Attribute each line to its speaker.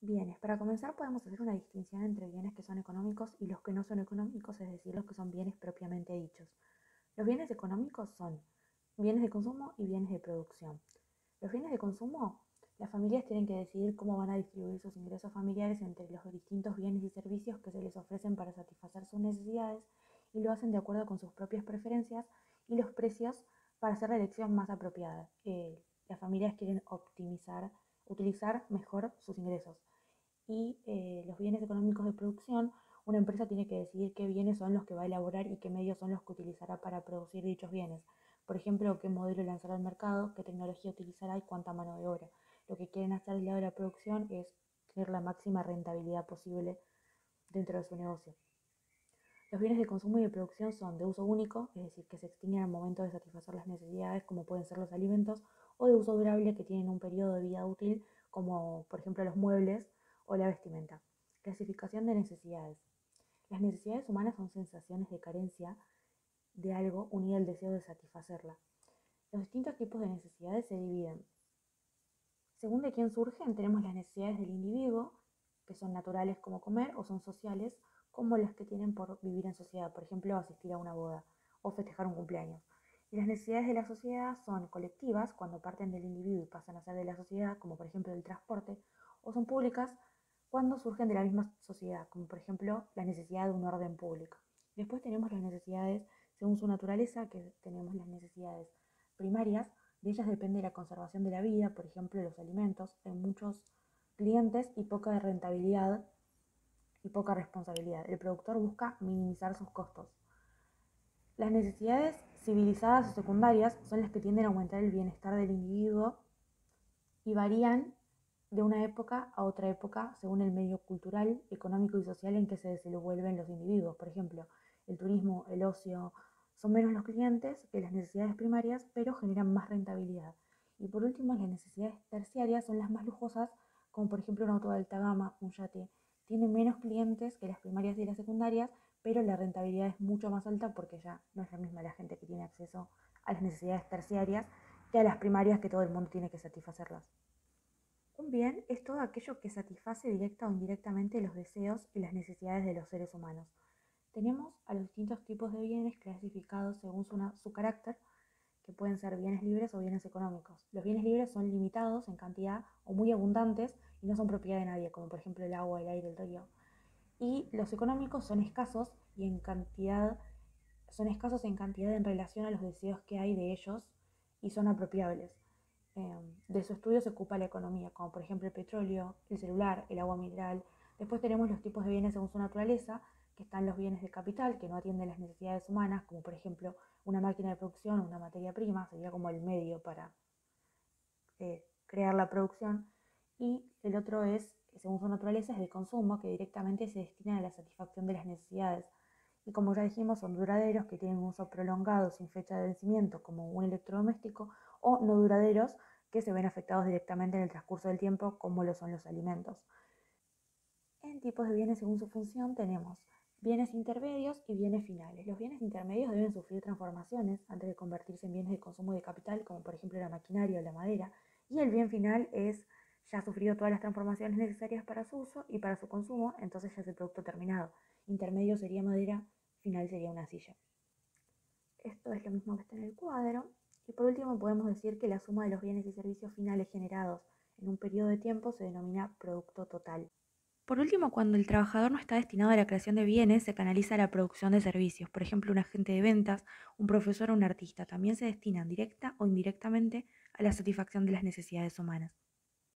Speaker 1: Bienes. Para comenzar podemos hacer una distinción entre bienes que son económicos y los que no son económicos, es decir, los que son bienes propiamente dichos. Los bienes económicos son bienes de consumo y bienes de producción. Los bienes de consumo, las familias tienen que decidir cómo van a distribuir sus ingresos familiares entre los distintos bienes y servicios que se les ofrecen para satisfacer sus necesidades y lo hacen de acuerdo con sus propias preferencias y los precios para hacer la elección más apropiada. Las familias quieren utilizar mejor sus ingresos y los bienes económicos de producción, una empresa tiene que decidir qué bienes son los que va a elaborar y qué medios son los que utilizará para producir dichos bienes. Por ejemplo, qué modelo lanzará al mercado, qué tecnología utilizará y cuánta mano de obra. Lo que quieren hacer del lado de la producción es tener la máxima rentabilidad posible dentro de su negocio. Los bienes de consumo y de producción son de uso único, es decir, que se extinguen al momento de satisfacer las necesidades, como pueden ser los alimentos, o de uso durable, que tienen un periodo de vida útil, como por ejemplo los muebles o la vestimenta. Clasificación de necesidades. Las necesidades humanas son sensaciones de carencia de algo unida al deseo de satisfacerla. Los distintos tipos de necesidades se dividen. Según de quién surgen, tenemos las necesidades del individuo, que son naturales como comer, o son sociales, como las que tienen por vivir en sociedad, por ejemplo, asistir a una boda o festejar un cumpleaños. Y las necesidades de la sociedad son colectivas, cuando parten del individuo y pasan a ser de la sociedad, como por ejemplo el transporte, o son públicas, cuando surgen de la misma sociedad, como por ejemplo la necesidad de un orden público. Después tenemos las necesidades según su naturaleza, que tenemos las necesidades primarias. De ellas depende la conservación de la vida, por ejemplo, los alimentos, en muchos clientes y poca rentabilidad y poca responsabilidad. El productor busca minimizar sus costos. Las necesidades civilizadas o secundarias son las que tienden a aumentar el bienestar del individuo y varían de una época a otra época según el medio cultural, económico y social en que se desenvuelven los individuos. Por ejemplo, el turismo, el ocio, son menos los clientes que las necesidades primarias, pero generan más rentabilidad. Y por último, las necesidades terciarias son las más lujosas, como por ejemplo un auto de alta gama, un yate. Tiene menos clientes que las primarias y las secundarias, pero la rentabilidad es mucho más alta porque ya no es la misma la gente que tiene acceso a las necesidades terciarias que a las primarias, que todo el mundo tiene que satisfacerlas. Un bien es todo aquello que satisface directa o indirectamente los deseos y las necesidades de los seres humanos. Tenemos a los distintos tipos de bienes clasificados según su carácter, que pueden ser bienes libres o bienes económicos. Los bienes libres son limitados en cantidad o muy abundantes y no son propiedad de nadie, como por ejemplo el agua, el aire, el río. Y los económicos son escasos y en cantidad en relación a los deseos que hay de ellos y son apropiables. De su estudio se ocupa la economía, como por ejemplo el petróleo, el celular, el agua mineral. Después tenemos los tipos de bienes según su naturaleza, que están los bienes de capital, que no atienden las necesidades humanas, como por ejemplo una máquina de producción o una materia prima, sería como el medio para crear la producción. Y el otro es, según su naturaleza, es de consumo, que directamente se destinan a la satisfacción de las necesidades. Y como ya dijimos, son duraderos, que tienen un uso prolongado sin fecha de vencimiento, como un electrodoméstico, o no duraderos, que se ven afectados directamente en el transcurso del tiempo, como lo son los alimentos. En tipos de bienes según su función tenemos bienes intermedios y bienes finales. Los bienes intermedios deben sufrir transformaciones antes de convertirse en bienes de consumo de capital, como por ejemplo la maquinaria o la madera, y el bien final ya ha sufrido todas las transformaciones necesarias para su uso y para su consumo, entonces ya es el producto terminado. Intermedio sería madera, final sería una silla. Esto es lo mismo que está en el cuadro. Y por último podemos decir que la suma de los bienes y servicios finales generados en un periodo de tiempo se denomina producto total. Por último, cuando el trabajador no está destinado a la creación de bienes, se canaliza a la producción de servicios. Por ejemplo, un agente de ventas, un profesor o un artista también se destinan directa o indirectamente a la satisfacción de las necesidades humanas.